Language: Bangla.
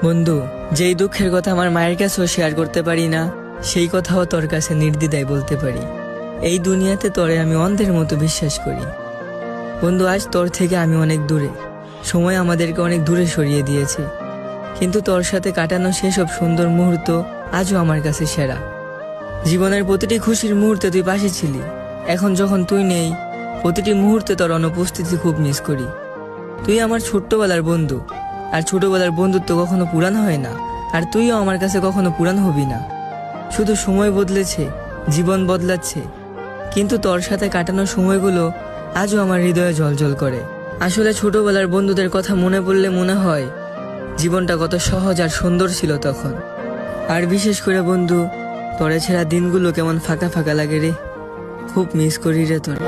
বন্ধু, যেই দুঃখের কথা আমার মায়ের কাছেও শেয়ার করতে পারি না, সেই কথাও তোর কাছে নির্দ্বিধায় বলতে পারি। এই দুনিয়াতে তোরে আমি অন্ধের মতো বিশ্বাস করি। বন্ধু, আজ তোর থেকে আমি অনেক দূরে, সময় আমাদেরকে অনেক দূরে সরিয়ে দিয়েছে, কিন্তু তোর সাথে কাটানো সেসব সুন্দর মুহূর্ত আজও আমার কাছে সেরা। জীবনের প্রতিটি খুশির মুহূর্তে তুই পাশে ছিলি। এখন যখন তুই নেই, প্রতিটি মুহূর্তে তোর অনুপস্থিতি খুব মিস করি। তুই আমার ছোট্টবেলার বন্ধু, আর ছোটবেলার বন্ধুত্ব কখনো পুরান হয় না, আর তুইও আমার কাছে কখনো পুরান হবি না। শুধু সময় বদলেছে, জীবন বদলাচ্ছে, কিন্তু তোর সাথে কাটানো সময়গুলো আজও আমার হৃদয়ে জ্বলজ্বল করে। আসলে ছোটবেলার বন্ধুদের কথা মনে পড়লে মনে হয় জীবনটা কত সহজ আর সুন্দর ছিল তখন। আর বিশেষ করে বন্ধু, তোরে ছেড়া দিনগুলো কেমন ফাঁকা ফাঁকা লাগে রে। খুব মিস করি রে তোরে।